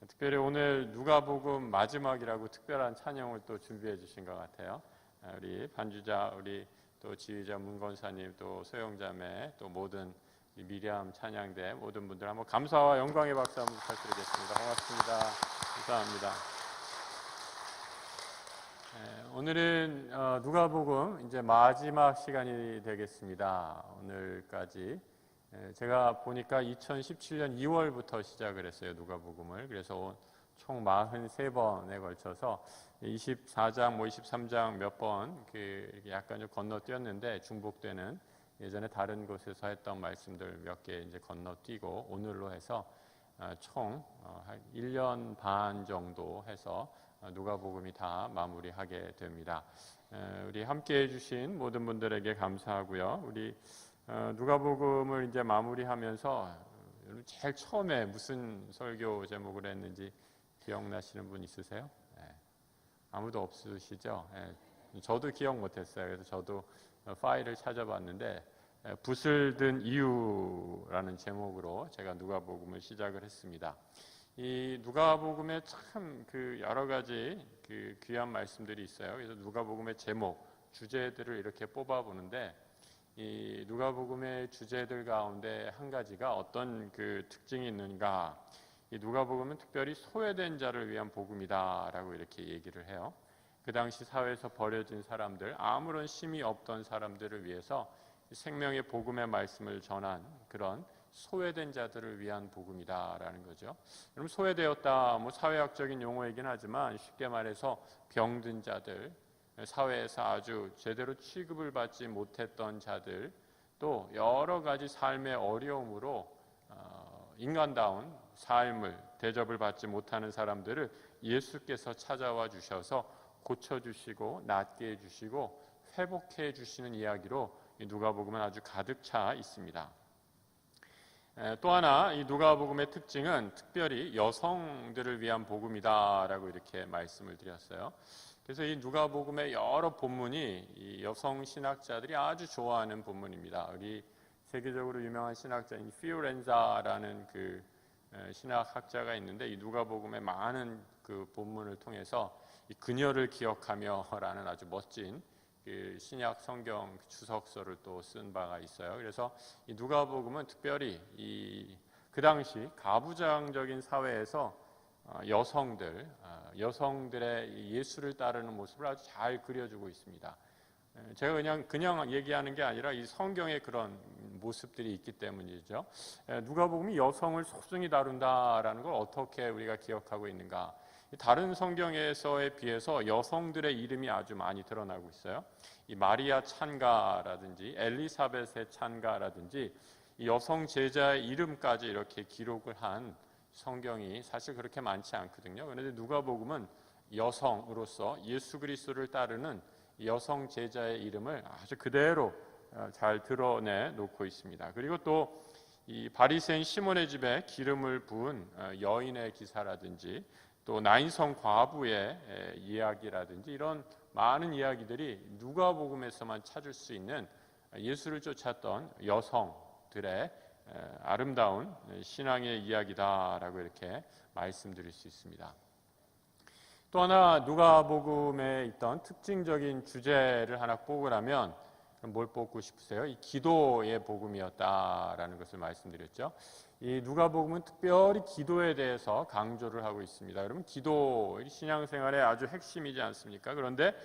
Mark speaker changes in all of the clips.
Speaker 1: 특별히 오늘 누가복음 마지막이라고 특별한 찬양을 또 준비해 주신 것 같아요. 우리 반주자, 우리 또 지휘자 문건사님, 또 소영자매, 또 모든 미리암 찬양대 모든 분들 한번 감사와 영광의 박수 한번 부탁드리겠습니다. 고맙습니다. 감사합니다. 오늘은 누가복음 이제 마지막 시간이 되겠습니다. 오늘까지 제가 보니까 2017년 2월부터 시작을 했어요, 누가복음을. 그래서 총 43번에 걸쳐서 24장, 23장 몇 번 약간 좀 건너뛰었는데 중복되는 예전에 다른 곳에서 했던 말씀들 몇 개 이제 건너뛰고 오늘로 해서 총 한 1년 반 정도 해서 누가복음이 다 마무리하게 됩니다. 우리 함께 해주신 모든 분들에게 감사하고요. 우리 누가복음을 이제 마무리하면서 제일 처음에 무슨 설교 제목을 했는지 기억나시는 분 있으세요? 아무도 없으시죠? 저도 기억 못했어요. 그래서 저도 파일을 찾아봤는데 붓을 든 이유라는 제목으로 제가 누가복음을 시작을 했습니다. 이 누가복음에 참 여러 가지 귀한 말씀들이 있어요. 그래서 누가복음의 제목, 주제들을 이렇게 뽑아보는데 이 누가복음의 주제들 가운데 한 가지가 어떤 특징이 있는가? 이 누가복음은 특별히 소외된 자를 위한 복음이다라고 이렇게 얘기를 해요. 그 당시 사회에서 버려진 사람들, 아무런 힘이 없던 사람들을 위해서 생명의 복음의 말씀을 전한 그런 소외된 자들을 위한 복음이다라는 거죠. 그럼 소외되었다, 사회학적인 용어이긴 하지만 쉽게 말해서 병든 자들, 사회에서 아주 제대로 취급을 받지 못했던 자들, 또 여러 가지 삶의 어려움으로 인간다운 삶을 대접을 받지 못하는 사람들을 예수께서 찾아와 주셔서 고쳐주시고 낫게 해주시고 회복해 주시는 이야기로 누가복음은 아주 가득 차 있습니다. 또 하나 이 누가복음의 특징은 특별히 여성들을 위한 복음이다라고 이렇게 말씀을 드렸어요. 그래서 이 누가복음의 여러 본문이 이 여성 신학자들이 아주 좋아하는 본문입니다. 우리 세계적으로 유명한 신학자인 피오렌자라는 신학학자가 있는데 이 누가복음의 많은 본문을 통해서 이 그녀를 기억하며라는 아주 멋진 신약 성경 주석서를 또 쓴 바가 있어요. 그래서 이 누가복음은 특별히 그 당시 가부장적인 사회에서 여성들의 예수를 따르는 모습을 아주 잘 그려주고 있습니다. 제가 그냥 얘기하는 게 아니라 이 성경에 그런 모습들이 있기 때문이죠. 누가복음이 여성을 소중히 다룬다라는 걸 어떻게 우리가 기억하고 있는가? 다른 성경에서에 비해서 여성들의 이름이 아주 많이 드러나고 있어요. 이 마리아 찬가라든지 엘리사벳의 찬가라든지 이 여성 제자의 이름까지 이렇게 기록을 한 성경이 사실 그렇게 많지 않거든요. 그런데 누가복음은 여성으로서 예수 그리스도를 따르는 여성 제자의 이름을 아주 그대로 잘 드러내 놓고 있습니다. 그리고 또 이 바리새인 시몬의 집에 기름을 부은 여인의 기사라든지 또 나인성 과부의 이야기라든지 이런 많은 이야기들이 누가복음에서만 찾을 수 있는 예수를 쫓았던 여성들의 아름다운 신앙의 이야기다라고 이렇게 말씀드릴 수 있습니다. 또 하나 누가복음에 있던 특징적인 주제를 하나 뽑으라면 뭘 뽑고 싶으세요? 이 기도의 복음이었다라는 것을 말씀드렸죠. 이 누가복음은 특별히 기도에 대해서 강조를 하고 있습니다. 그러면 기도, 신앙생활의 아주 핵심이지 않습니까? 그런데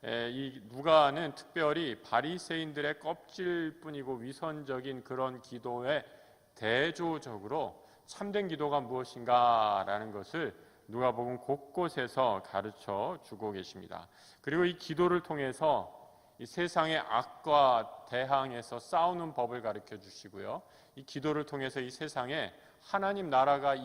Speaker 1: 이 누가는 특별히 바리새인들의 껍질뿐이고 위선적인 그런 기도에 대조적으로 참된 기도가 무엇인가라는 것을 누가복음 곳곳에서 가르쳐 주고 계십니다. 그리고 이 기도를 통해서 이 세상의 악과 대항해서 싸우는 법을 가르쳐 주시고요. 이 기도를 통해서 이 세상에 하나님 나라가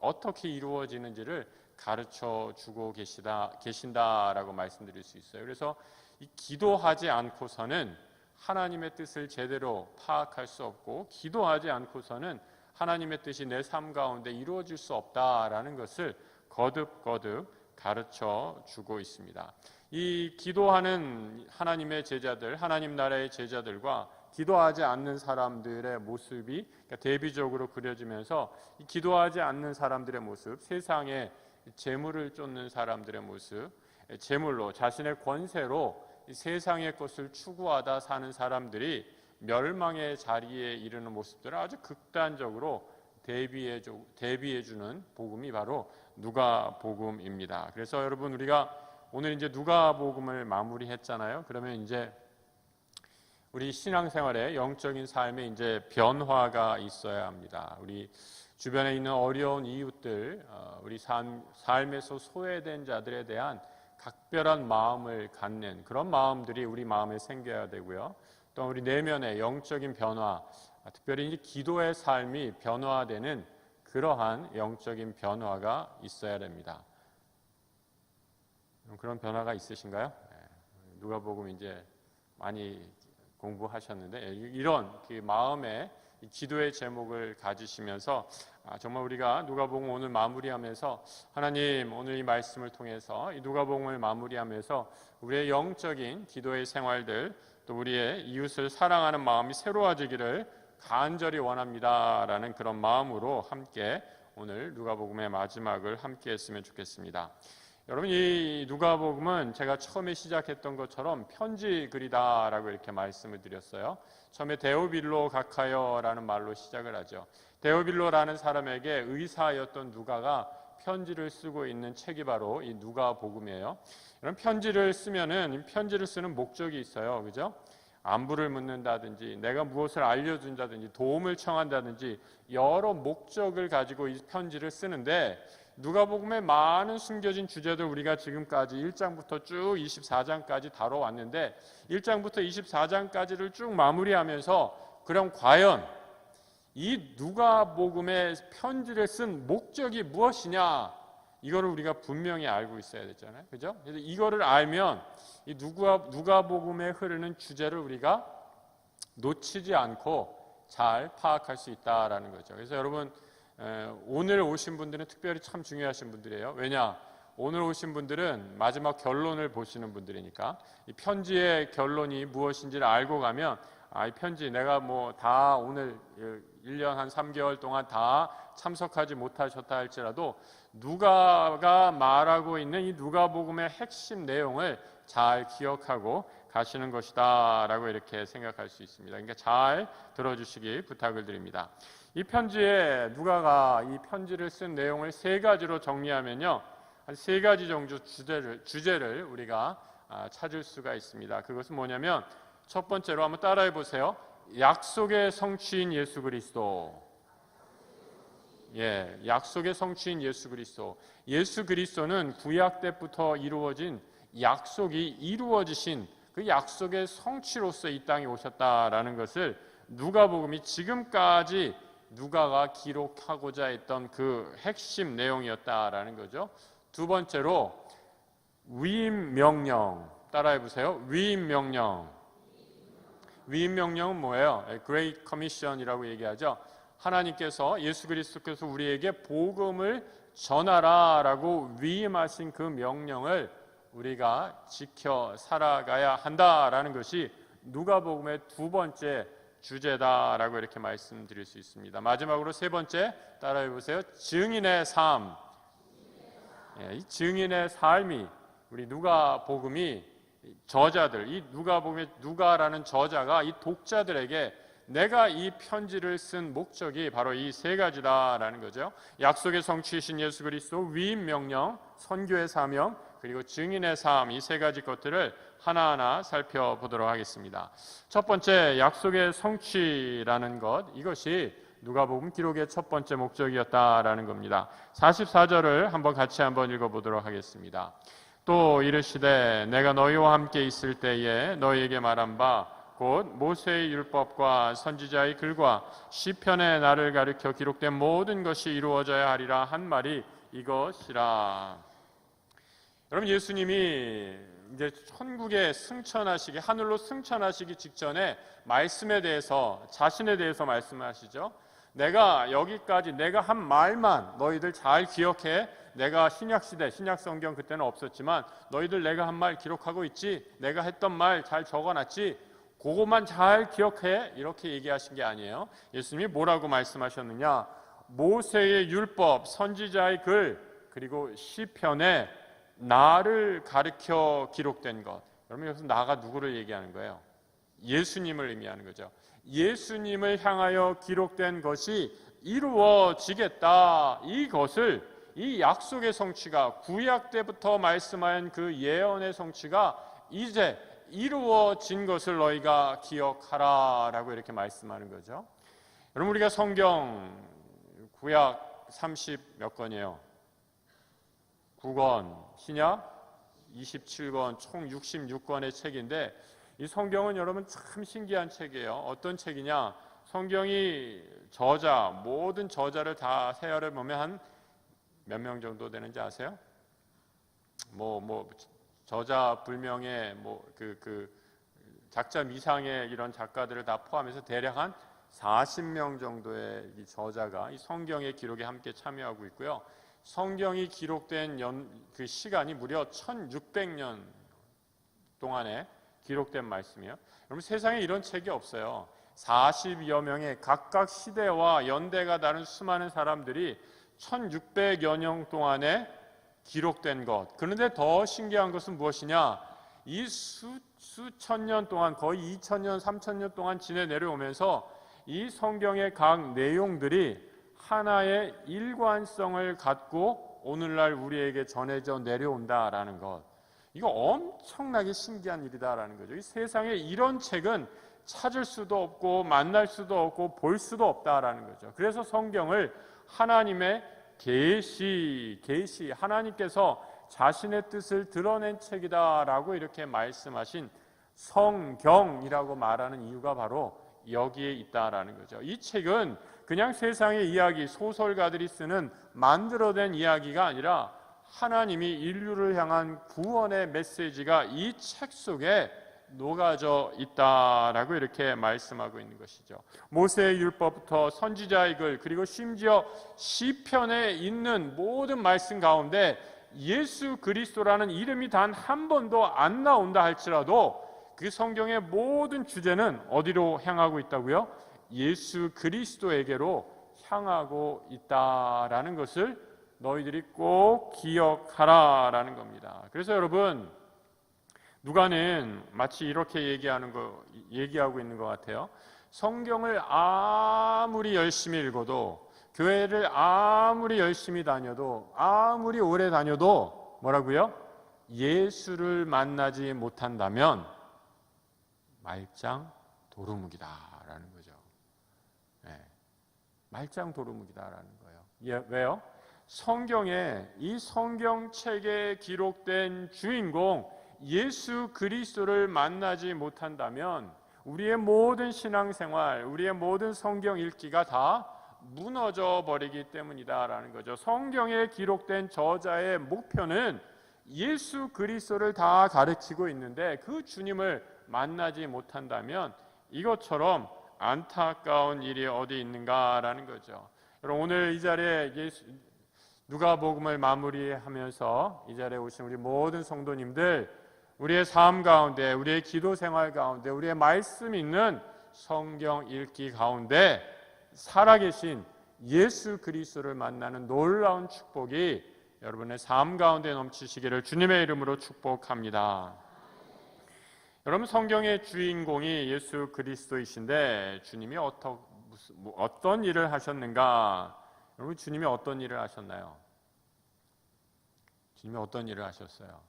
Speaker 1: 어떻게 이루어지는지를 가르쳐 주고 계신다라고 말씀드릴 수 있어요. 그래서 이 기도하지 않고서는 하나님의 뜻을 제대로 파악할 수 없고 기도하지 않고서는 하나님의 뜻이 내 삶 가운데 이루어질 수 없다라는 것을 거듭거듭 가르쳐 주고 있습니다. 이 기도하는 하나님의 제자들, 하나님 나라의 제자들과 기도하지 않는 사람들의 모습이 대비적으로 그려지면서 이 기도하지 않는 사람들의 모습, 세상에 재물을 쫓는 사람들의 모습, 재물로 자신의 권세로 이 세상의 것을 추구하다 사는 사람들이 멸망의 자리에 이르는 모습들을 아주 극단적으로 대비해주는 복음이 바로 누가복음입니다. 그래서 여러분, 우리가 오늘 이제 누가복음을 마무리했잖아요. 그러면 이제 우리 신앙생활에 영적인 삶에 이제 변화가 있어야 합니다. 우리 주변에 있는 어려운 이웃들, 우리 삶에서 소외된 자들에 대한 각별한 마음을 갖는 그런 마음들이 우리 마음에 생겨야 되고요. 또 우리 내면의 영적인 변화, 특별히 이제 기도의 삶이 변화되는 그러한 영적인 변화가 있어야 됩니다. 그런 변화가 있으신가요? 누가복음 이제 많이 공부하셨는데 이런 그 마음의 기도의 제목을 가지시면서 정말 우리가 누가복음 오늘 마무리하면서 하나님, 오늘 이 말씀을 통해서 이 누가복음을 마무리하면서 우리의 영적인 기도의 생활들, 또 우리의 이웃을 사랑하는 마음이 새로워지기를 간절히 원합니다라는 그런 마음으로 함께 오늘 누가복음의 마지막을 함께 했으면 좋겠습니다. 여러분, 이 누가복음은 제가 처음에 시작했던 것처럼 편지 글이다라고 이렇게 말씀을 드렸어요. 처음에 데오빌로 가카요라는 말로 시작을 하죠. 데오빌로라는 사람에게 의사였던 누가가 편지를 쓰고 있는 책이 바로 이 누가복음이에요. 이런 편지를 쓰면은 편지를 쓰는 목적이 있어요, 그죠? 안부를 묻는다든지, 내가 무엇을 알려준다든지, 도움을 청한다든지 여러 목적을 가지고 이 편지를 쓰는데, 누가복음에 많은 숨겨진 주제들 우리가 지금까지 1장부터 쭉 24장까지 다뤄왔는데 1장부터 24장까지를 쭉 마무리하면서 그럼 과연 이 누가복음의 편지를 쓴 목적이 무엇이냐, 이거를 우리가 분명히 알고 있어야 되잖아요, 그죠? 그래서 이거를 알면 이 누가복음에 흐르는 주제를 우리가 놓치지 않고 잘 파악할 수 있다라는 거죠. 그래서 여러분, 오늘 오신 분들은 특별히 참 중요하신 분들이에요. 왜냐? 오늘 오신 분들은 마지막 결론을 보시는 분들이니까 이 편지의 결론이 무엇인지를 알고 가면 이 편지 내가 뭐 다 오늘 1년 한 3개월 동안 다 참석하지 못하셨다 할지라도 누가가 말하고 있는 이 누가복음의 핵심 내용을 잘 기억하고 가시는 것이다 라고 이렇게 생각할 수 있습니다. 그러니까 잘 들어주시기 부탁을 드립니다. 이 편지에 누가가 이 편지를 쓴 내용을 세 가지로 정리하면요, 한 세 가지 정도 주제를 우리가 찾을 수가 있습니다. 그것은 뭐냐면 첫 번째로 한번 따라해 보세요. 약속의 성취인 예수 그리스도. 약속의 성취인 예수 그리스도. 예수 그리스도는 구약 때부터 이루어진 약속이 이루어지신 그 약속의 성취로서 이 땅에 오셨다라는 것을 누가복음이 지금까지 누가가 기록하고자 했던 그 핵심 내용이었다라는 거죠. 두 번째로 위임 명령. 따라해 보세요. 위임 명령. 위임 명령은 뭐예요? Great Commission이라고 얘기하죠. 하나님께서, 예수 그리스도께서 우리에게 복음을 전하라라고 위임하신 그 명령을 우리가 지켜 살아가야 한다라는 것이 누가복음의 두 번째 주제다라고 이렇게 말씀드릴 수 있습니다. 마지막으로 세 번째 따라해 보세요. 증인의 삶. 이 증인의 삶이 우리 누가복음이 저자들, 이 누가복음의 누가라는 저자가 이 독자들에게 내가 이 편지를 쓴 목적이 바로 이 세 가지다라는 거죠. 약속의 성취이신 예수 그리스도, 위임 명령, 선교의 사명, 그리고 증인의 삶, 이 세 가지 것들을 하나하나 살펴보도록 하겠습니다. 첫 번째, 약속의 성취라는 것, 이것이 누가복음 기록의 첫 번째 목적이었다라는 겁니다. 44절을 같이 한번 읽어보도록 하겠습니다. 또 이르시되 내가 너희와 함께 있을 때에 너희에게 말한 바 곧 모세의 율법과 선지자의 글과 시편의 나를 가리켜 기록된 모든 것이 이루어져야 하리라 한 말이 이것이라. 여러분, 예수님이 이제 천국에 승천하시기, 하늘로 승천하시기 직전에 말씀에 대해서, 자신에 대해서 말씀하시죠. 내가 여기까지 내가 한 말만 너희들 잘 기억해. 내가 신약시대, 신약성경 그때는 없었지만 너희들 내가 한 말 기록하고 있지? 내가 했던 말 잘 적어놨지? 그것만 잘 기억해 이렇게 얘기하신 게 아니에요. 예수님이 뭐라고 말씀하셨느냐? 모세의 율법, 선지자의 글, 그리고 시편에 나를 가르쳐 기록된 것. 여러분 여기서 나가 누구를 얘기하는 거예요? 예수님을 의미하는 거죠. 예수님을 향하여 기록된 것이 이루어지겠다. 이것을, 이 약속의 성취가, 구약 때부터 말씀한 그 예언의 성취가 이제 이루어진 것을 너희가 기억하라 라고 이렇게 말씀하는 거죠. 여러분 우리가 성경 구약 30 몇 권이에요? 9권, 신약 27권, 총 66권의 책인데 이 성경은 여러분 참 신기한 책이에요. 어떤 책이냐? 성경이 저자, 모든 저자를 다 세어를 보면 한 몇 명 정도 되는지 아세요? 저자 불명의 작자 미상의 이런 작가들을 다 포함해서 대략 한 40명 정도의 이 저자가 이 성경의 기록에 함께 참여하고 있고요. 성경이 기록된 그 시간이 무려 1600년 동안에 기록된 말씀이에요. 여러분 세상에 이런 책이 없어요. 40여 명의 각각 시대와 연대가 다른 수많은 사람들이 1600여 년 동안에 기록된 것. 그런데 더 신기한 것은 무엇이냐? 이 수천 년 동안 거의 2000년, 3000년 동안 지내 내려오면서 이 성경의 각 내용들이 하나의 일관성을 갖고 오늘날 우리에게 전해져 내려온다라는 것. 이거 엄청나게 신기한 일이다라는 거죠. 이 세상에 이런 책은 찾을 수도 없고 만날 수도 없고 볼 수도 없다라는 거죠. 그래서 성경을 하나님의 계시, 하나님께서 자신의 뜻을 드러낸 책이다라고 이렇게 말씀하신 성경이라고 말하는 이유가 바로 여기에 있다라는 거죠. 이 책은 그냥 세상의 이야기, 소설가들이 쓰는 만들어낸 이야기가 아니라 하나님이 인류를 향한 구원의 메시지가 이 책 속에 녹아져 있다라고 이렇게 말씀하고 있는 것이죠. 모세의 율법부터 선지자의 글, 그리고 심지어 시편에 있는 모든 말씀 가운데 예수 그리스도라는 이름이 단 한 번도 안 나온다 할지라도 그 성경의 모든 주제는 어디로 향하고 있다고요? 예수 그리스도에게로 향하고 있다라는 것을 너희들이 꼭 기억하라라는 겁니다. 그래서 여러분 누가는 마치 이렇게 얘기하고 있는 것 같아요. 성경을 아무리 열심히 읽어도, 교회를 아무리 열심히 다녀도, 아무리 오래 다녀도 뭐라고요? 예수를 만나지 못한다면 말짱 도루묵이다라는 거죠. 네. 말짱 도루묵이다라는 거예요. 왜요? 성경에, 이 성경책에 기록된 주인공 예수 그리스도를 만나지 못한다면 우리의 모든 신앙생활, 우리의 모든 성경 읽기가 다 무너져 버리기 때문이다라는 거죠. 성경에 기록된 저자의 목표는 예수 그리스도를 다 가르치고 있는데 그 주님을 만나지 못한다면 이것처럼 안타까운 일이 어디 있는가라는 거죠. 여러분 오늘 이 자리에 누가복음을 마무리하면서 이 자리에 오신 우리 모든 성도님들, 우리의 삶 가운데, 우리의 기도 생활 가운데, 우리의 말씀 있는 성경 읽기 가운데 살아계신 예수 그리스도를 만나는 놀라운 축복이 여러분의 삶 가운데 넘치시기를 주님의 이름으로 축복합니다. 여러분 성경의 주인공이 예수 그리스도이신데 주님이 어떤 일을 하셨는가? 여러분 주님이 어떤 일을 하셨나요? 주님이 어떤 일을 하셨어요?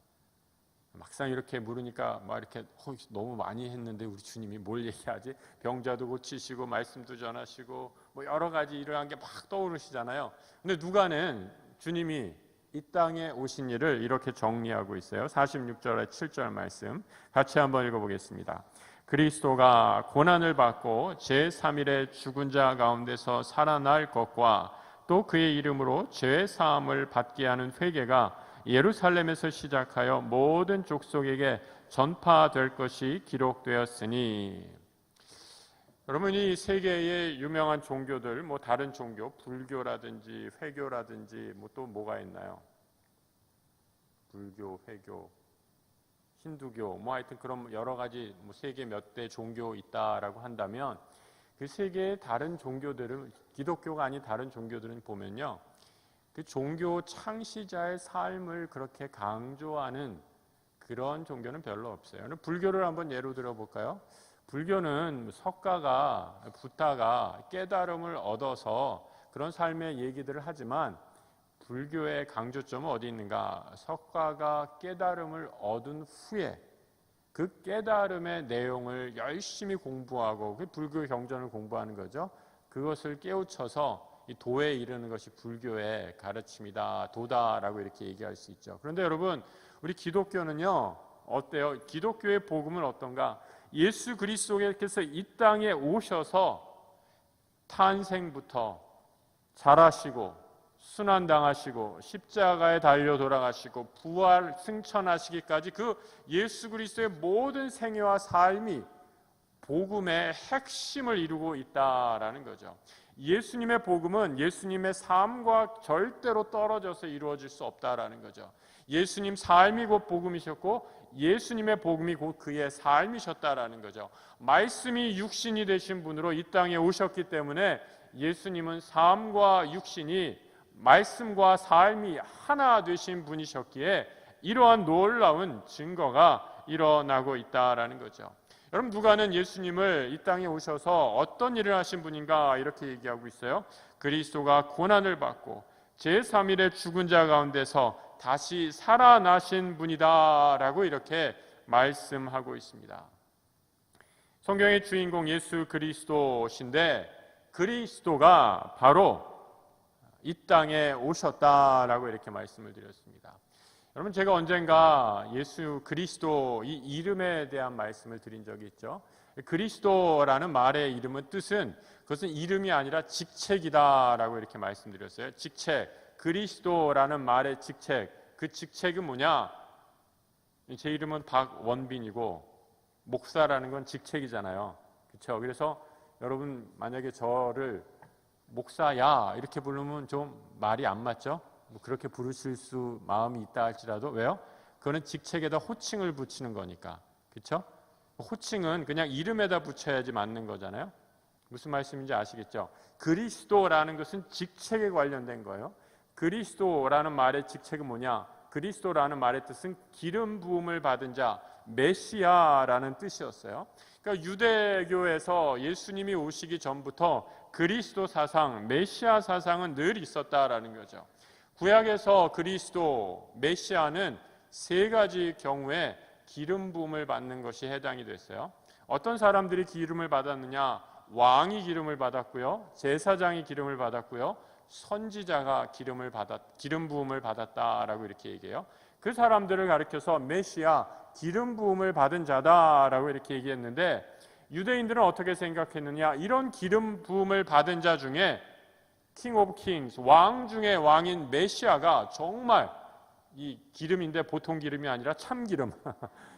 Speaker 1: 막상 이렇게 물으니까 막 이렇게 너무 많이 했는데 우리 주님이 뭘 얘기하지? 병자도 고치시고 말씀도 전하시고 뭐 여러 가지 일을 한 게 막 떠오르시잖아요. 근데 누가는 주님이 이 땅에 오신 일을 이렇게 정리하고 있어요. 46절에 7절 말씀 같이 한번 읽어보겠습니다. 그리스도가 고난을 받고 제3일에 죽은 자 가운데서 살아날 것과 또 그의 이름으로 죄 사함을 받게 하는 회개가 예루살렘에서 시작하여 모든 족속에게 전파될 것이 기록되었으니. 여러분 이 세계의 유명한 종교들, 뭐 다른 종교, 불교라든지 회교라든지 뭐 또 뭐가 있나요? 불교, 회교, 힌두교, 뭐 하여튼 그런 여러 가지 세계 몇 대 종교 있다라고 한다면 그 세계의 다른 종교들은, 기독교가 아닌 다른 종교들은 보면요, 그 종교 창시자의 삶을 그렇게 강조하는 그런 종교는 별로 없어요. 불교를 한번 예로 들어볼까요? 불교는 석가가, 붓다가 깨달음을 얻어서 그런 삶의 얘기들을 하지만 불교의 강조점은 어디 있는가? 석가가 깨달음을 얻은 후에 그 깨달음의 내용을 열심히 공부하고, 그 불교 경전을 공부하는 거죠. 그것을 깨우쳐서 이 도에 이르는 것이 불교의 가르침이다, 도다라고 이렇게 얘기할 수 있죠. 그런데 여러분, 우리 기독교는요, 어때요? 기독교의 복음은 어떤가? 예수 그리스도께서 이 땅에 오셔서 탄생부터 자라시고 순환당하시고 십자가에 달려 돌아가시고 부활 승천하시기까지 그 예수 그리스도의 모든 생애와 삶이 복음의 핵심을 이루고 있다라는 거죠. 예수님의 복음은 예수님의 삶과 절대로 떨어져서 이루어질 수 없다라는 거죠. 예수님 삶이 곧 복음이셨고 예수님의 복음이 곧 그의 삶이셨다라는 거죠. 말씀이 육신이 되신 분으로 이 땅에 오셨기 때문에 예수님은 삶과 육신이, 말씀과 삶이 하나 되신 분이셨기에 이러한 놀라운 증거가 일어나고 있다라는 거죠. 여러분, 누가는 예수님을 이 땅에 오셔서 어떤 일을 하신 분인가 이렇게 얘기하고 있어요. 그리스도가 고난을 받고 제3일에 죽은 자 가운데서 다시 살아나신 분이다 라고 이렇게 말씀하고 있습니다. 성경의 주인공 예수 그리스도신데, 그리스도가 바로 이 땅에 오셨다라고 이렇게 말씀을 드렸습니다. 여러분, 제가 언젠가 예수 그리스도 이 이름에 대한 말씀을 드린 적이 있죠. 그리스도라는 말의 이름은 뜻은, 그것은 이름이 아니라 직책이다라고 이렇게 말씀드렸어요. 직책, 그리스도라는 말의 직책, 그 직책은 뭐냐? 제 이름은 박원빈이고 목사라는 건 직책이잖아요. 그렇죠? 그래서 여러분, 만약에 저를 목사야 이렇게 부르면 좀 말이 안 맞죠? 그렇게 부르실 수 마음이 있다 할지라도, 왜요? 그거는 직책에다 호칭을 붙이는 거니까. 그렇죠? 호칭은 그냥 이름에다 붙여야지 맞는 거잖아요. 무슨 말씀인지 아시겠죠? 그리스도라는 것은 직책에 관련된 거예요. 그리스도라는 말의 직책은 뭐냐? 그리스도라는 말의 뜻은 기름 부음을 받은 자, 메시아라는 뜻이었어요. 그러니까 유대교에서 예수님이 오시기 전부터 그리스도 사상, 메시아 사상은 늘 있었다라는 거죠. 구약에서 그리스도, 메시아는 세 가지 경우에 기름 부음을 받는 것이 해당이 됐어요. 어떤 사람들이 기름을 받았느냐? 왕이 기름을 받았고요, 제사장이 기름을 받았고요, 선지자가 기름 부음을 받았다라고 이렇게 얘기해요. 그 사람들을 가리켜서 메시아, 기름 부음을 받은 자다라고 이렇게 얘기했는데, 유대인들은 어떻게 생각했느냐? 이런 기름 부음을 받은 자 중에 킹 오브 킹스, 왕 중에 왕인 메시아가 정말 이 기름인데 보통 기름이 아니라 참기름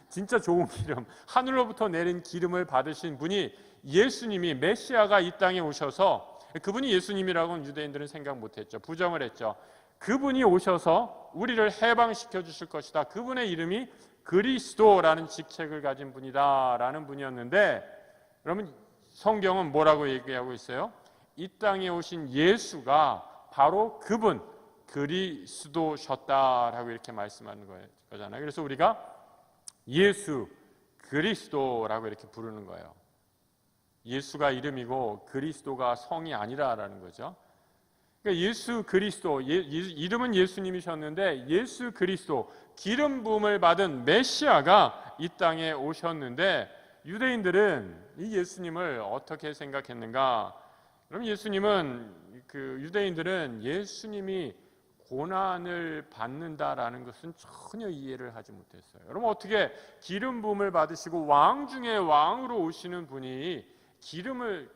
Speaker 1: 진짜 좋은 기름, 하늘로부터 내린 기름을 받으신 분이 예수님이, 메시아가 이 땅에 오셔서, 그분이 예수님이라고는 유대인들은 생각 못했죠. 부정을 했죠. 그분이 오셔서 우리를 해방시켜 주실 것이다. 그분의 이름이 그리스도라는 직책을 가진 분이다 라는 분이었는데, 여러분, 성경은 뭐라고 얘기하고 있어요? 이 땅에 오신 예수가 바로 그분 그리스도셨다라고 이렇게 말씀하는 거잖아요. 그래서 우리가 예수 그리스도라고 이렇게 부르는 거예요. 예수가 이름이고 그리스도가 성이 아니라라는 거죠. 그러니까 예수 그리스도, 이름은 예수님이셨는데 예수 그리스도, 기름 부음을 받은 메시아가 이 땅에 오셨는데, 유대인들은 이 예수님을 어떻게 생각했는가? 그럼 유대인들은 예수님이 고난을 받는다라는 것은 전혀 이해를 하지 못했어요. 여러분, 어떻게 기름 부음을 받으시고 왕 중에 왕으로 오시는 분이, 기름을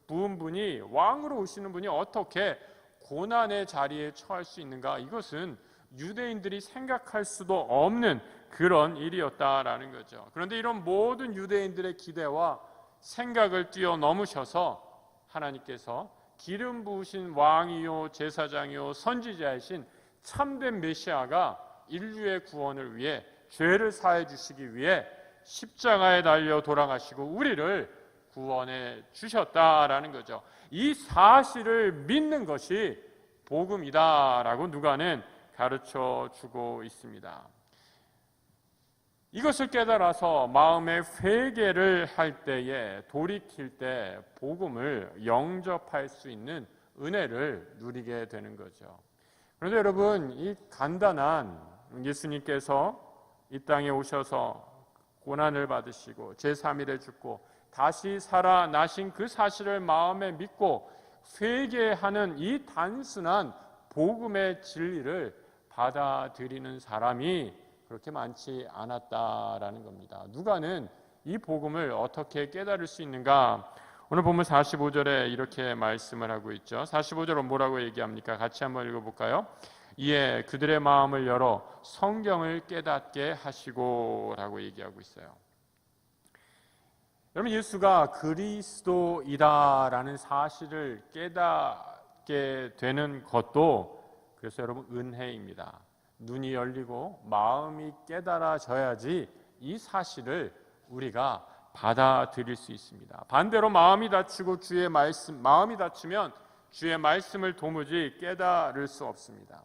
Speaker 1: 부은 분이, 왕으로 오시는 분이 어떻게 고난의 자리에 처할 수 있는가? 이것은 유대인들이 생각할 수도 없는 그런 일이었다라는 거죠. 그런데 이런 모든 유대인들의 기대와 생각을 뛰어넘으셔서 하나님께서 기름 부으신 왕이요 제사장이요 선지자이신 참된 메시아가 인류의 구원을 위해 죄를 사해 주시기 위해 십자가에 달려 돌아가시고 우리를 구원해 주셨다라는 거죠. 이 사실을 믿는 것이 복음이다라고 누가는 가르쳐 주고 있습니다. 이것을 깨달아서 마음의 회개를 할 때에, 돌이킬 때 복음을 영접할 수 있는 은혜를 누리게 되는 거죠. 그런데 여러분, 이 간단한 예수님께서 이 땅에 오셔서 고난을 받으시고 제3일에 죽고 다시 살아나신 그 사실을 마음에 믿고 회개하는 이 단순한 복음의 진리를 받아들이는 사람이 그렇게 많지 않았다라는 겁니다. 누가는 이 복음을 어떻게 깨달을 수 있는가? 오늘 보면 45절에 이렇게 말씀을 하고 있죠. 45절은 뭐라고 얘기합니까? 같이 한번 읽어볼까요? 이에 그들의 마음을 열어 성경을 깨닫게 하시고 라고 얘기하고 있어요. 여러분, 예수가 그리스도이다라는 사실을 깨닫게 되는 것도 그래서 여러분 은혜입니다. 눈이 열리고 마음이 깨달아져야지 이 사실을 우리가 받아들일 수 있습니다. 반대로 마음이 닫히고 마음이 닫히면 주의 말씀을 도무지 깨달을 수 없습니다.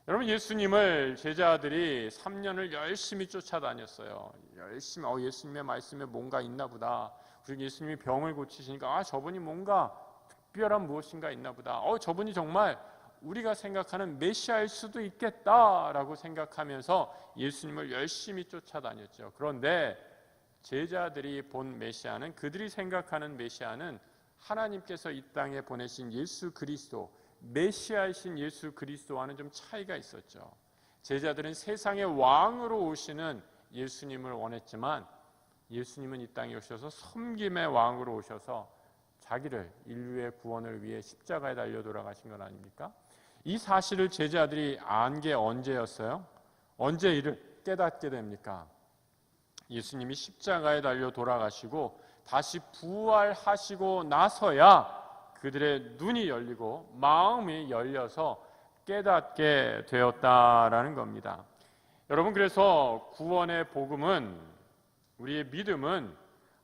Speaker 1: 여러분, 예수님을 제자들이 3년을 열심히 쫓아다녔어요. 열심히 예수님의 말씀에 뭔가 있나 보다. 그리고 예수님이 병을 고치시니까 저분이 뭔가 특별한 무엇인가 있나 보다. 저분이 정말 우리가 생각하는 메시아일 수도 있겠다라고 생각하면서 예수님을 열심히 쫓아다녔죠. 그런데 제자들이 본 메시아는, 그들이 생각하는 메시아는 하나님께서 이 땅에 보내신 예수 그리스도, 메시아이신 예수 그리스도와는 좀 차이가 있었죠. 제자들은 세상의 왕으로 오시는 예수님을 원했지만 예수님은 이 땅에 오셔서 섬김의 왕으로 오셔서 자기를 인류의 구원을 위해 십자가에 달려 돌아가신 건 아닙니까? 이 사실을 제자들이 안 게 언제였어요? 언제 이를 깨닫게 됩니까? 예수님이 십자가에 달려 돌아가시고 다시 부활하시고 나서야 그들의 눈이 열리고 마음이 열려서 깨닫게 되었다라는 겁니다. 여러분, 그래서 구원의 복음은, 우리의 믿음은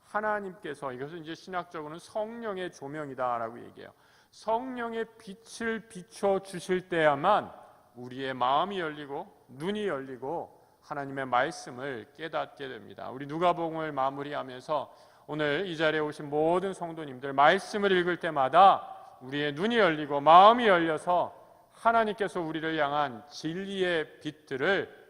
Speaker 1: 하나님께서, 이것은 이제 신학적으로는 성령의 조명이다라고 얘기해요. 성령의 빛을 비춰 주실 때야만 우리의 마음이 열리고 눈이 열리고 하나님의 말씀을 깨닫게 됩니다. 우리 누가복음을 마무리하면서 오늘 이 자리에 오신 모든 성도님들, 말씀을 읽을 때마다 우리의 눈이 열리고 마음이 열려서 하나님께서 우리를 향한 진리의 빛들을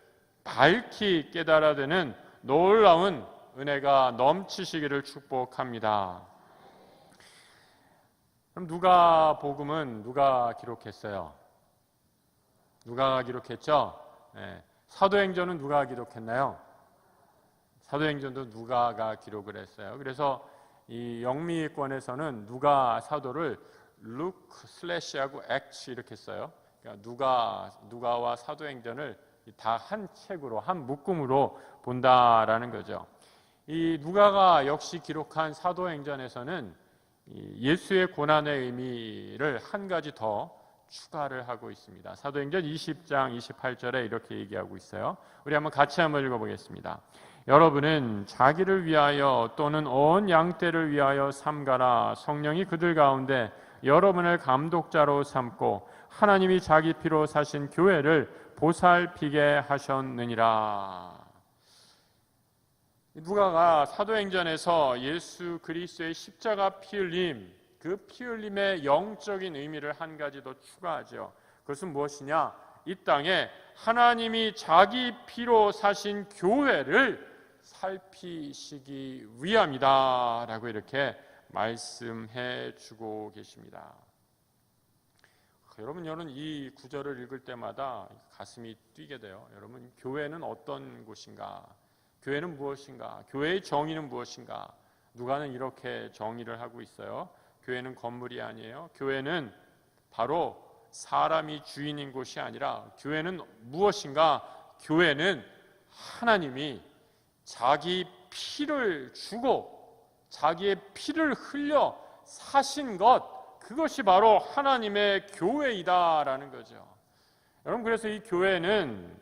Speaker 1: 밝히 깨달아되는 놀라운 은혜가 넘치시기를 축복합니다. 그럼 누가복음은 누가 기록했어요? 누가가 기록했죠? 네. 사도행전은 누가 기록했나요? 사도행전도 누가가 기록을 했어요. 그래서 이 영미권에서는 누가 사도를 루크/하고 액츠 이렇게 써요. 그러니까 누가와 사도행전을 다 한 책으로, 한 묶음으로 본다라는 거죠. 이 누가가 역시 기록한 사도행전에서는 예수의 고난의 의미를 한 가지 더 추가를 하고 있습니다. 사도행전 20장 28절에 이렇게 얘기하고 있어요. 우리 같이 한번 읽어보겠습니다. 여러분은 자기를 위하여 또는 온 양떼를 위하여 삼가라. 성령이 그들 가운데 여러분을 감독자로 삼고 하나님이 자기 피로 사신 교회를 보살피게 하셨느니라. 누가가 사도행전에서 예수 그리스도의 십자가 피 흘림, 그 피 흘림의 영적인 의미를 한 가지 더 추가하죠. 그것은 무엇이냐? 이 땅에 하나님이 자기 피로 사신 교회를 살피시기 위함이다 라고 이렇게 말씀해 주고 계십니다. 여러분, 이 구절을 읽을 때마다 가슴이 뛰게 돼요. 여러분, 교회는 어떤 곳인가? 교회는 무엇인가? 교회의 정의는 무엇인가? 누가는 이렇게 정의를 하고 있어요. 교회는 건물이 아니에요. 교회는 바로 사람이 주인인 곳이 아니라 교회는 무엇인가? 교회는 하나님이 자기 피를 주고 자기의 피를 흘려 사신 것, 그것이 바로 하나님의 교회이다라는 거죠. 여러분, 그래서 이 교회는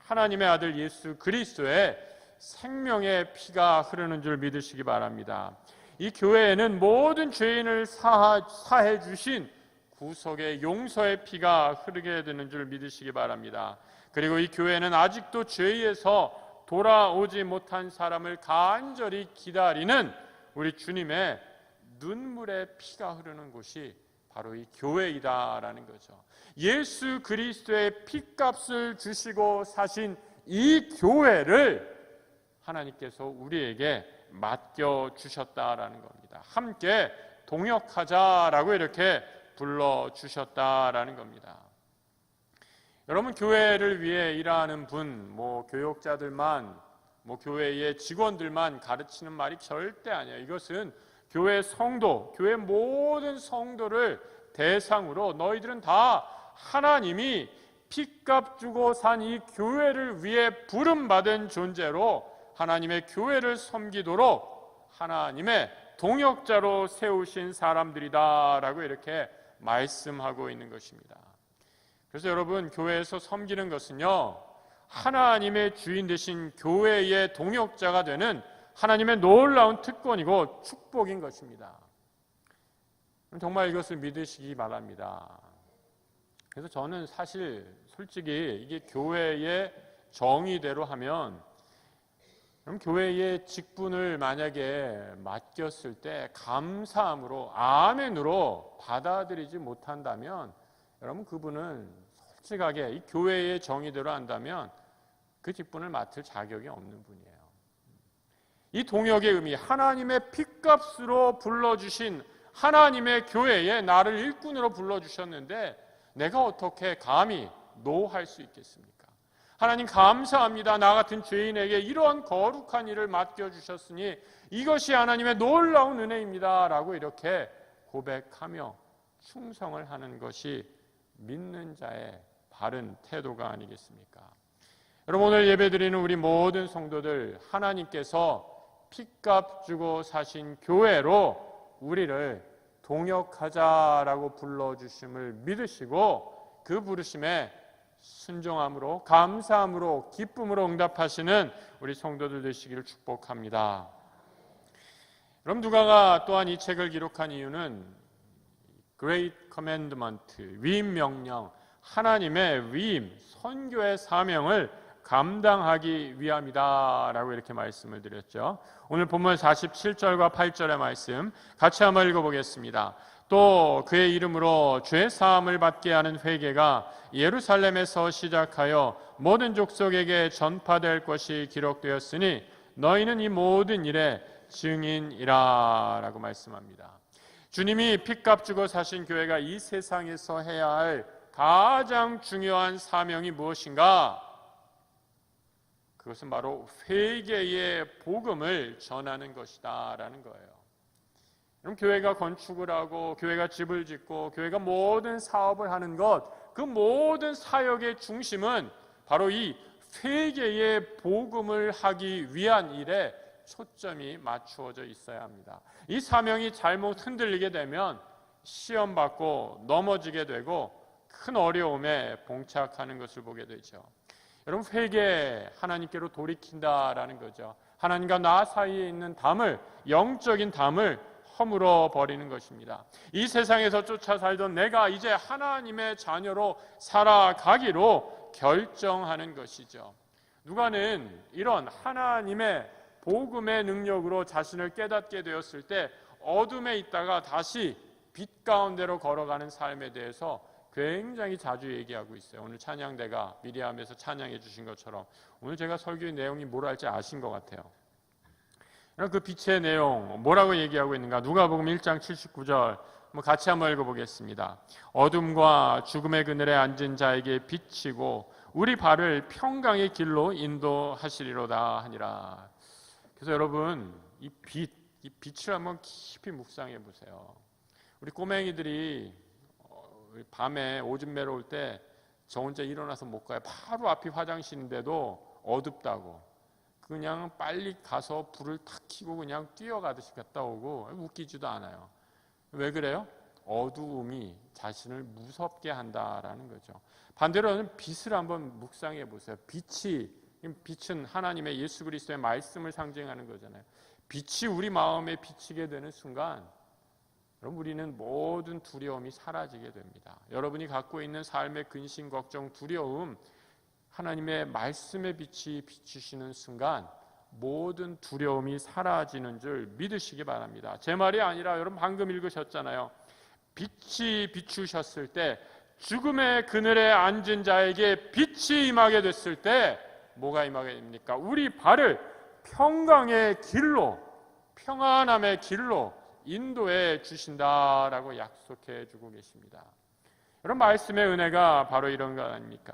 Speaker 1: 하나님의 아들 예수 그리스도의 생명의 피가 흐르는 줄 믿으시기 바랍니다. 이 교회에는 모든 죄인을 사해 주신 구속의 용서의 피가 흐르게 되는 줄 믿으시기 바랍니다. 그리고 이 교회는 아직도 죄에서 돌아오지 못한 사람을 간절히 기다리는 우리 주님의 눈물의 피가 흐르는 곳이 바로 이 교회이다라는 거죠. 예수 그리스도의 피값을 주시고 사신 이 교회를 하나님께서 우리에게 맡겨주셨다라는 겁니다. 함께 동역하자라고 이렇게 불러주셨다라는 겁니다. 여러분, 교회를 위해 일하는 분, 교역자들만, 교회의 직원들만 가르치는 말이 절대 아니에요. 이것은 교회 성도, 교회 모든 성도를 대상으로 너희들은 다 하나님이 피값 주고 산 이 교회를 위해 부름받은 존재로 하나님의 교회를 섬기도록 하나님의 동역자로 세우신 사람들이다라고 이렇게 말씀하고 있는 것입니다. 그래서 여러분, 교회에서 섬기는 것은요, 하나님의 주인 되신 교회의 동역자가 되는 하나님의 놀라운 특권이고 축복인 것입니다. 정말 이것을 믿으시기 바랍니다. 그래서 저는 사실 솔직히 이게 교회의 정의대로 하면, 그럼 교회의 직분을 만약에 맡겼을 때 감사함으로 아멘으로 받아들이지 못한다면 여러분, 그분은 솔직하게 이 교회의 정의대로 한다면 그 직분을 맡을 자격이 없는 분이에요. 이 동역의 의미, 하나님의 피값으로 불러주신 하나님의 교회에 나를 일꾼으로 불러주셨는데 내가 어떻게 감히 노할 수 있겠습니까? 하나님 감사합니다. 나 같은 죄인에게 이러한 거룩한 일을 맡겨주셨으니 이것이 하나님의 놀라운 은혜입니다 라고 이렇게 고백하며 충성을 하는 것이 믿는 자의 바른 태도가 아니겠습니까? 여러분, 오늘 예배드리는 우리 모든 성도들, 하나님께서 피값 주고 사신 교회로 우리를 동역하자라고 불러주심을 믿으시고 그 부르심에 순종함으로, 감사함으로, 기쁨으로 응답하시는 우리 성도들 되시기를 축복합니다. 그럼 누가가 또한 이 책을 기록한 이유는 Great Commandment, 위임 명령, 하나님의 위임, 선교의 사명을 감당하기 위함이다 라고 이렇게 말씀을 드렸죠. 오늘 본문 47절과 8절의 말씀 같이 한번 읽어보겠습니다. 또 그의 이름으로 죄 사함을 받게 하는 회개가 예루살렘에서 시작하여 모든 족속에게 전파될 것이 기록되었으니 너희는 이 모든 일의 증인이라 라고 말씀합니다. 주님이 피값 주고 사신 교회가 이 세상에서 해야 할 가장 중요한 사명이 무엇인가? 그것은 바로 회개의 복음을 전하는 것이다 라는 거예요. 그럼 교회가 건축을 하고 교회가 집을 짓고 교회가 모든 사업을 하는 것, 그 모든 사역의 중심은 바로 이 회개의 복음을 하기 위한 일에 초점이 맞추어져 있어야 합니다. 이 사명이 잘못 흔들리게 되면 시험받고 넘어지게 되고 큰 어려움에 봉착하는 것을 보게 되죠. 여러분, 회개, 하나님께로 돌이킨다라는 거죠. 하나님과 나 사이에 있는 담을, 영적인 담을 허물어 버리는 것입니다. 이 세상에서 쫓아 살던 내가 이제 하나님의 자녀로 살아가기로 결정하는 것이죠. 누가는 이런 하나님의 복음의 능력으로 자신을 깨닫게 되었을 때 어둠에 있다가 다시 빛 가운데로 걸어가는 삶에 대해서 굉장히 자주 얘기하고 있어요. 오늘 찬양대가 미리암에서 찬양해 주신 것처럼 오늘 제가 설교의 내용이 뭘 할지 아신 것 같아요. 그 빛의 내용 뭐라고 얘기하고 있는가? 누가복음 1장 79절 같이 한번 읽어보겠습니다. 어둠과 죽음의 그늘에 앉은 자에게 비치고 우리 발을 평강의 길로 인도하시리로다 하니라. 그래서 여러분, 이 빛을 한번 깊이 묵상해 보세요. 우리 꼬맹이들이 밤에 오줌 매러 올 때 저 혼자 일어나서 못 가요. 바로 앞이 화장실인데도 어둡다고 그냥 빨리 가서 불을 탁 켜고 그냥 뛰어가듯이 갔다 오고 웃기지도 않아요. 왜 그래요? 어두움이 자신을 무섭게 한다라는 거죠. 반대로는 빛을 한번 묵상해 보세요. 빛은 하나님의 예수 그리스도의 말씀을 상징하는 거잖아요. 빛이 우리 마음에 비치게 되는 순간 여러분, 우리는 모든 두려움이 사라지게 됩니다. 여러분이 갖고 있는 삶의 근심, 걱정, 두려움, 하나님의 말씀의 빛이 비추시는 순간 모든 두려움이 사라지는 줄 믿으시기 바랍니다. 제 말이 아니라 여러분 방금 읽으셨잖아요. 빛이 비추셨을 때, 죽음의 그늘에 앉은 자에게 빛이 임하게 됐을 때 뭐가 임하게 됩니까? 우리 발을 평강의 길로, 평안함의 길로 인도해 주신다라고 약속해 주고 계십니다. 여러분, 말씀의 은혜가 바로 이런 거 아닙니까?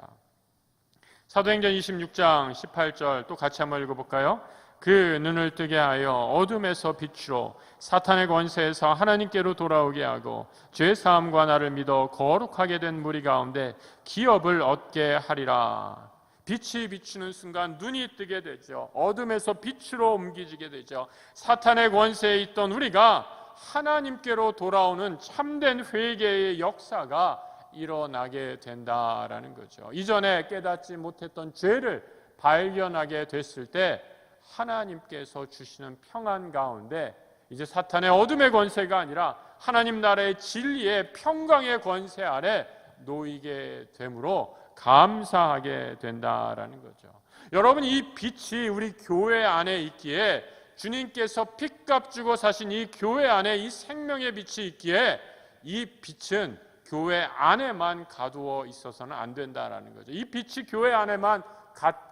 Speaker 1: 사도행전 26장 18절 또 같이 한번 읽어볼까요? 그 눈을 뜨게 하여 어둠에서 빛으로 사탄의 권세에서 하나님께로 돌아오게 하고 죄 사함과 나를 믿어 거룩하게 된 무리 가운데 기업을 얻게 하리라. 빛이 비추는 순간 눈이 뜨게 되죠. 어둠에서 빛으로 옮겨지게 되죠. 사탄의 권세에 있던 우리가 하나님께로 돌아오는 참된 회개의 역사가 일어나게 된다라는 거죠. 이전에 깨닫지 못했던 죄를 발견하게 됐을 때 하나님께서 주시는 평안 가운데 이제 사탄의 어둠의 권세가 아니라 하나님 나라의 진리의 평강의 권세 아래 놓이게 되므로 감사하게 된다라는 거죠. 여러분, 이 빛이 우리 교회 안에 있기에, 주님께서 핏값 주고 사신 이 교회 안에 이 생명의 빛이 있기에 이 빛은 교회 안에만 가두어 있어서는 안 된다라는 거죠. 이 빛이 교회 안에만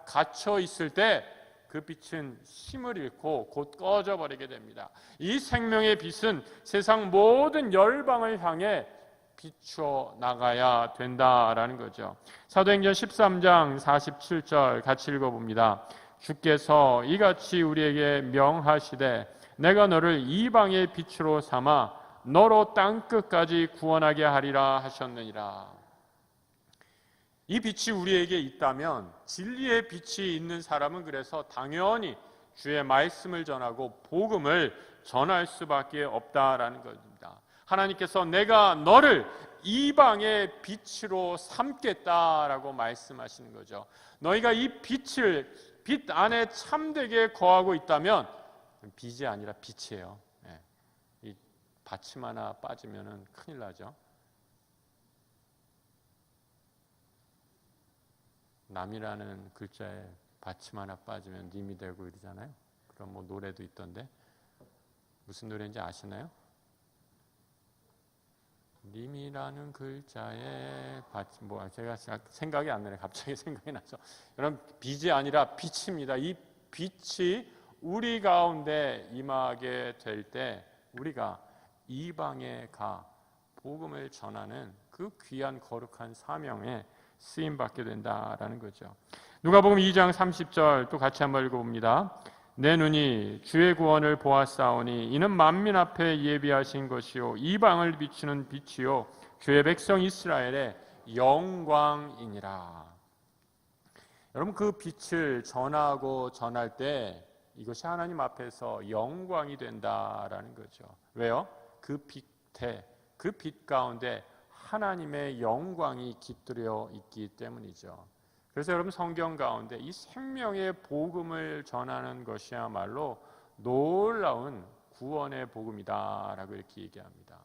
Speaker 1: 갇혀 있을 때 그 빛은 힘을 잃고 곧 꺼져버리게 됩니다. 이 생명의 빛은 세상 모든 열방을 향해 비추어 나가야 된다라는 거죠. 사도행전 13장 47절 같이 읽어봅니다. 주께서 이같이 우리에게 명하시되 내가 너를 이방의 빛으로 삼아 너로 땅끝까지 구원하게 하리라 하셨느니라. 이 빛이 우리에게 있다면, 진리의 빛이 있는 사람은 그래서 당연히 주의 말씀을 전하고 복음을 전할 수밖에 없다라는 겁니다. 하나님께서 내가 너를 이방의 빛으로 삼겠다라고 말씀하시는 거죠. 너희가 이 빛 안에 참되게 거하고 있다면, 빛이 아니라 빛이에요. 이 받침 하나 빠지면 큰일 나죠. 남이라는 글자에 받침 하나 빠지면 님이 되고 이러잖아요. 그럼 뭐 노래도 있던데 무슨 노래인지 아시나요? 님이라는 글자에 받침, 뭐 제가 생각이 안 나네. 갑자기 생각이 나죠. 여러분, 빛이 아니라 빛입니다. 이 빛이 우리 가운데 임하게 될 때 우리가 이방에 가 복음을 전하는 그 귀한 거룩한 사명에 쓰임 받게 된다라는 거죠. 누가복음 2장 30절 또 같이 한번 읽어봅니다. 내 눈이 주의 구원을 보았사오니 이는 만민 앞에 예비하신 것이요 이방을 비추는 빛이요 주의 백성 이스라엘의 영광이니라. 여러분, 그 빛을 전하고 전할 때 이것이 하나님 앞에서 영광이 된다라는 거죠. 왜요? 그 빛 가운데 하나님의 영광이 깃들여 있기 때문이죠. 그래서 여러분, 성경 가운데 이 생명의 복음을 전하는 것이야말로 놀라운 구원의 복음이다라고 이렇게 얘기합니다.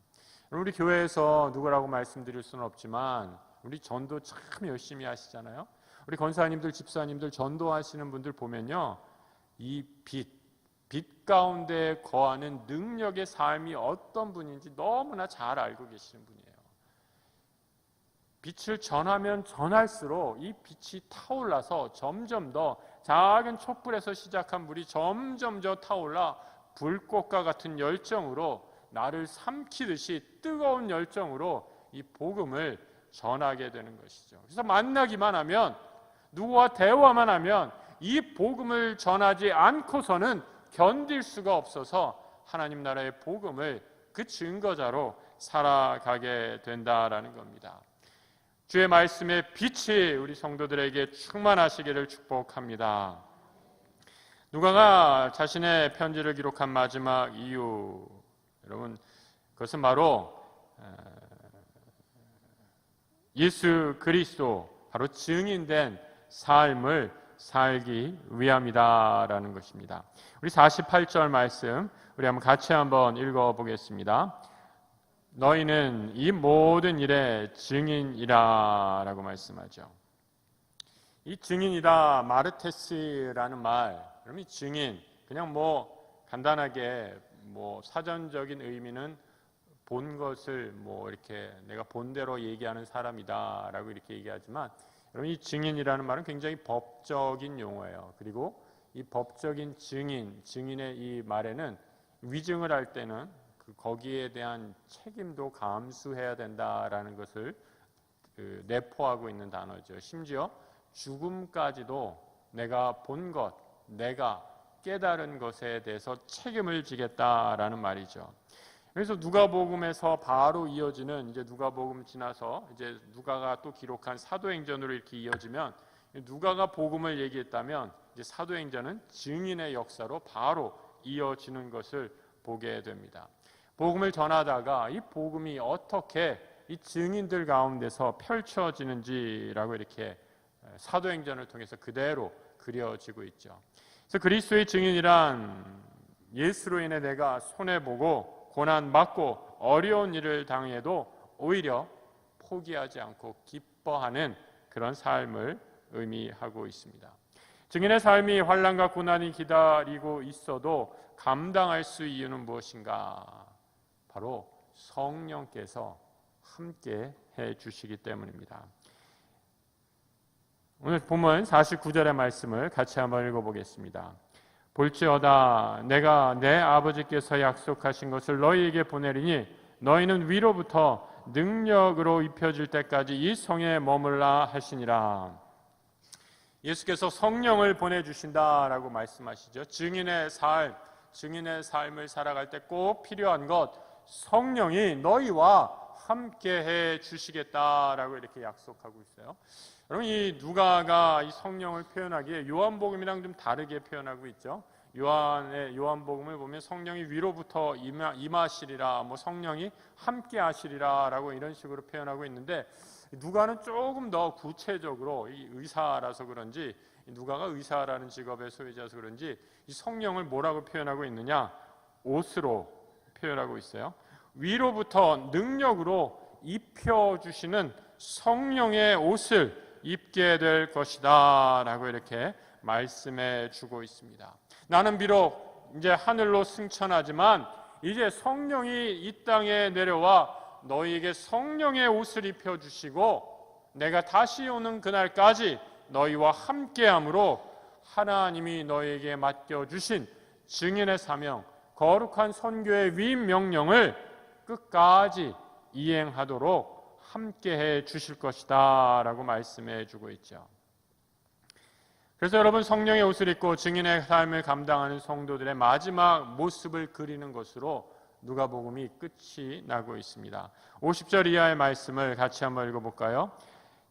Speaker 1: 우리 교회에서 누구라고 말씀드릴 수는 없지만 우리 전도 참 열심히 하시잖아요. 우리 권사님들, 집사님들 전도하시는 분들 보면요, 이 빛 가운데 거하는 능력의 삶이 어떤 분인지 너무나 잘 알고 계시는 분이에요. 빛을 전하면 전할수록 이 빛이 타올라서 점점 더 작은 촛불에서 시작한 불이 점점 더 타올라 불꽃과 같은 열정으로, 나를 삼키듯이 뜨거운 열정으로 이 복음을 전하게 되는 것이죠. 그래서 만나기만 하면, 누구와 대화만 하면 이 복음을 전하지 않고서는 견딜 수가 없어서 하나님 나라의 복음을 그 증거자로 살아가게 된다라는 겁니다. 주의 말씀의 빛이 우리 성도들에게 충만하시기를 축복합니다. 누가가 자신의 편지를 기록한 마지막 이유, 여러분, 그것은 바로 예수 그리스도 바로 증인된 삶을 살기 위함이다라는 것입니다. 우리 48절 말씀 우리 같이 한번 읽어보겠습니다. 너희는 이 모든 일의 증인이라 라고 말씀하죠. 이 증인이다, 마르테스라는 말, 그럼 이 증인, 그냥 간단하게 사전적인 의미는 본 것을 이렇게 내가 본 대로 얘기하는 사람이다 라고 이렇게 얘기하지만, 여러분 이 증인이라는 말은 굉장히 법적인 용어예요. 그리고 이 법적인 증인의 이 말에는 위증을 할 때는 거기에 대한 책임도 감수해야 된다라는 것을 내포하고 있는 단어죠. 심지어 죽음까지도 내가 본 것, 내가 깨달은 것에 대해서 책임을 지겠다라는 말이죠. 그래서 누가복음에서 바로 이어지는 이제 누가복음 지나서 이제 누가가 또 기록한 사도행전으로 이렇게 이어지면, 누가가 복음을 얘기했다면 이제 사도행전은 증인의 역사로 바로 이어지는 것을 보게 됩니다. 복음을 전하다가 이 복음이 어떻게 이 증인들 가운데서 펼쳐지는지라고 이렇게 사도행전을 통해서 그대로 그려지고 있죠. 그래서 그리스도의 증인이란 예수로 인해 내가 손해보고 고난받고 어려운 일을 당해도 오히려 포기하지 않고 기뻐하는 그런 삶을 의미하고 있습니다. 증인의 삶이 환난과 고난이 기다리고 있어도 감당할 수 이유는 무엇인가? 바로 성령께서 함께 해주시기 때문입니다. 오늘 본문 49절의 말씀을 같이 한번 읽어보겠습니다. 볼지어다 내가 내 아버지께서 약속하신 것을 너희에게 보내리니 너희는 위로부터 능력으로 입혀질 때까지 이 성에 머물라 하시니라. 예수께서 성령을 보내주신다라고 말씀하시죠. 증인의 삶을 살아갈 때 꼭 필요한 것, 성령이 너희와 함께 해 주시겠다라고 이렇게 약속하고 있어요. 여러분 이 누가가 이 성령을 표현하기에 요한복음이랑 좀 다르게 표현하고 있죠. 요한복음을 보면 성령이 위로부터 임하시리라, 성령이 함께 하시리라라고 이런 식으로 표현하고 있는데, 누가는 조금 더 구체적으로, 이 의사라서 그런지, 누가가 의사라는 직업의 소유자라서 그런지 이 성령을 뭐라고 표현하고 있느냐? 옷으로 표현하고 있어요. 위로부터 능력으로 입혀주시는 성령의 옷을 입게 될 것이다 라고 이렇게 말씀해 주고 있습니다. 나는 비록 이제 하늘로 승천하지만 이제 성령이 이 땅에 내려와 너희에게 성령의 옷을 입혀주시고 내가 다시 오는 그날까지 너희와 함께함으로 하나님이 너희에게 맡겨주신 증인의 사명, 거룩한 선교의 위임 명령을 끝까지 이행하도록 함께해 주실 것이다 라고 말씀해 주고 있죠. 그래서 여러분 성령의 옷을 입고 증인의 삶을 감당하는 성도들의 마지막 모습을 그리는 것으로 누가복음이 끝이 나고 있습니다. 50절 이하의 말씀을 같이 한번 읽어볼까요?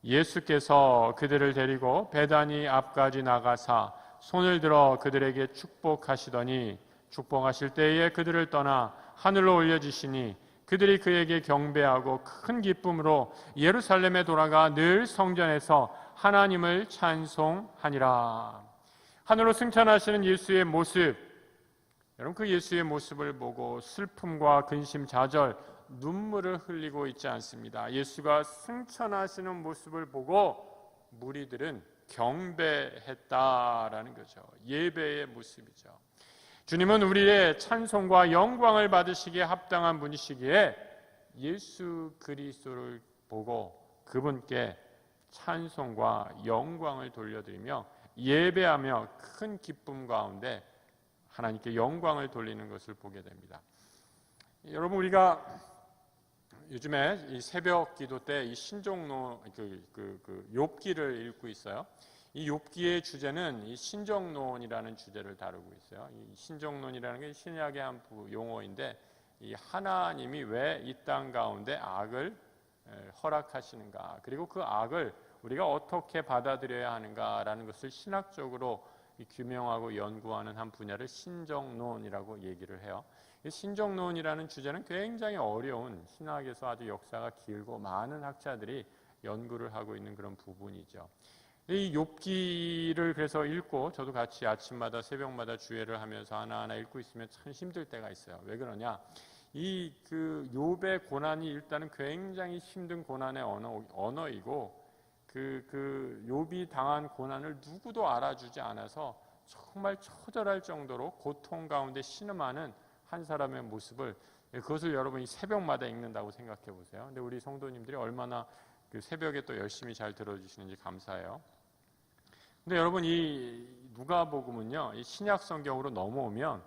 Speaker 1: 예수께서 그들을 데리고 베다니 앞까지 나가사 손을 들어 그들에게 축복하시더니 축복하실 때에 그들을 떠나 하늘로 올려지시니 그들이 그에게 경배하고 큰 기쁨으로 예루살렘에 돌아가 늘 성전에서 하나님을 찬송하니라. 하늘로 승천하시는 예수의 모습, 여러분 그 예수의 모습을 보고 슬픔과 근심, 좌절, 눈물을 흘리고 있지 않습니다. 예수가 승천하시는 모습을 보고 무리들은 경배했다라는 거죠. 예배의 모습이죠. 주님은 우리의 찬송과 영광을 받으시기에 합당한 분이시기에 예수 그리스도를 보고 그분께 찬송과 영광을 돌려드리며 예배하며 큰 기쁨 가운데 하나님께 영광을 돌리는 것을 보게 됩니다. 여러분 우리가 요즘에 이 새벽 기도 때 이 신정론 욥기를 읽고 있어요. 이 욥기의 주제는 이 신정론이라는 주제를 다루고 있어요. 이 신정론이라는 게 신약의 한 용어인데, 이 하나님이 왜 이 땅 가운데 악을 허락하시는가, 그리고 그 악을 우리가 어떻게 받아들여야 하는가라는 것을 신학적으로 규명하고 연구하는 한 분야를 신정론이라고 얘기를 해요. 이 신정론이라는 주제는 굉장히 어려운, 신학에서 아주 역사가 길고 많은 학자들이 연구를 하고 있는 그런 부분이죠. 이 욥기를 그래서 읽고, 저도 같이 아침마다 새벽마다 주회를 하면서 하나하나 읽고 있으면 참 힘들 때가 있어요. 왜 그러냐? 이 욥의 고난이 일단은 굉장히 힘든 고난의 언어이고, 욥이 당한 고난을 누구도 알아주지 않아서 정말 처절할 정도로 고통 가운데 신음하는 한 사람의 모습을, 그것을 여러분이 새벽마다 읽는다고 생각해 보세요. 근데 우리 성도님들이 얼마나 새벽에 또 열심히 잘 들어주시는지 감사해요. 근데 여러분, 이 누가복음은요, 이 신약 성경으로 넘어오면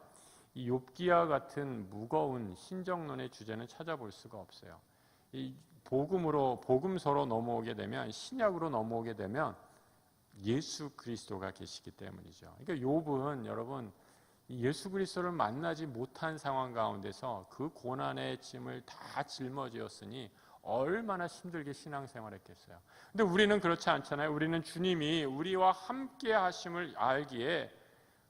Speaker 1: 이 욥기와 같은 무거운 신정론의 주제는 찾아볼 수가 없어요. 이 복음서로 넘어오게 되면, 신약으로 넘어오게 되면 예수 그리스도가 계시기 때문이죠. 그러니까 욥은 여러분, 예수 그리스도를 만나지 못한 상황 가운데서 그 고난의 짐을 다 짊어지었으니 얼마나 힘들게 신앙생활했겠어요. 근데 우리는 그렇지 않잖아요. 우리는 주님이 우리와 함께 하심을 알기에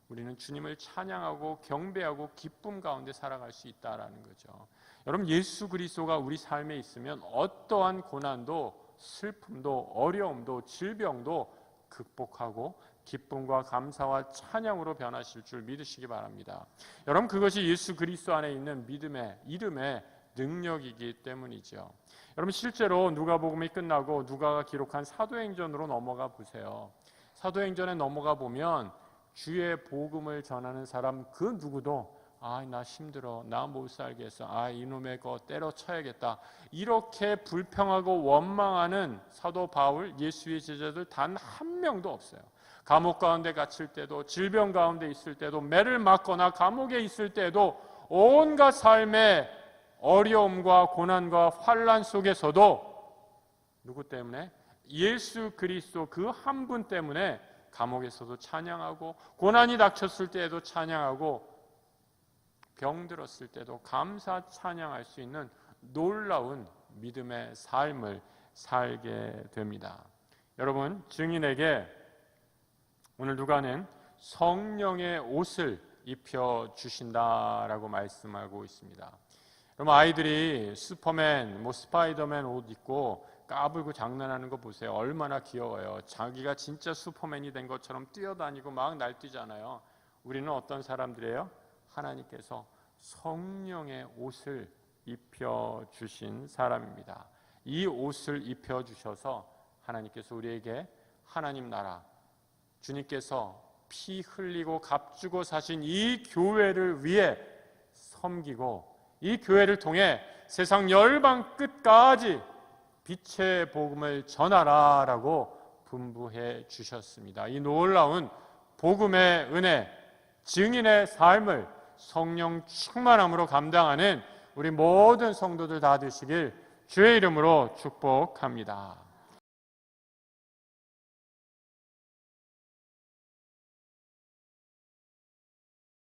Speaker 1: 우리는 주님을 찬양하고 경배하고 기쁨 가운데 살아갈 수 있다라는 거죠. 여러분, 예수 그리스도가 우리 삶에 있으면 어떠한 고난도 슬픔도 어려움도 질병도 극복하고 기쁨과 감사와 찬양으로 변하실 줄 믿으시기 바랍니다. 여러분, 그것이 예수 그리스도 안에 있는 믿음의 이름의 능력이기 때문이죠. 여러분, 실제로 누가복음이 끝나고 누가가 기록한 사도행전으로 넘어가 보세요. 사도행전에 넘어가 보면 주의 복음을 전하는 사람 그 누구도 나 힘들어, 나 못 살겠어, 이놈의 거 때려쳐야겠다, 이렇게 불평하고 원망하는 사도 바울, 예수의 제자들 단 한 명도 없어요. 감옥 가운데 갇힐 때도, 질병 가운데 있을 때도, 매를 맞거나 감옥에 있을 때도, 온갖 삶의 어려움과 고난과 환난 속에서도 누구 때문에? 예수 그리스도 그 한 분 때문에 감옥에서도 찬양하고, 고난이 닥쳤을 때에도 찬양하고, 병들었을 때도 감사 찬양할 수 있는 놀라운 믿음의 삶을 살게 됩니다. 여러분, 증인에게 오늘 누가는 성령의 옷을 입혀주신다라고 말씀하고 있습니다. 여러분, 아이들이 슈퍼맨, 스파이더맨 옷 입고 까불고 장난하는 거 보세요. 얼마나 귀여워요. 자기가 진짜 슈퍼맨이 된 것처럼 뛰어다니고 막 날뛰잖아요. 우리는 어떤 사람들이에요? 하나님께서 성령의 옷을 입혀주신 사람입니다. 이 옷을 입혀주셔서 하나님께서 우리에게 하나님 나라, 주님께서 피 흘리고 값주고 사신 이 교회를 위해 섬기고, 이 교회를 통해 세상 열방 끝까지 빛의 복음을 전하라라고 분부해 주셨습니다. 이 놀라운 복음의 은혜, 증인의 삶을 성령 충만함으로 감당하는 우리 모든 성도들 다 되시길 주의 이름으로 축복합니다.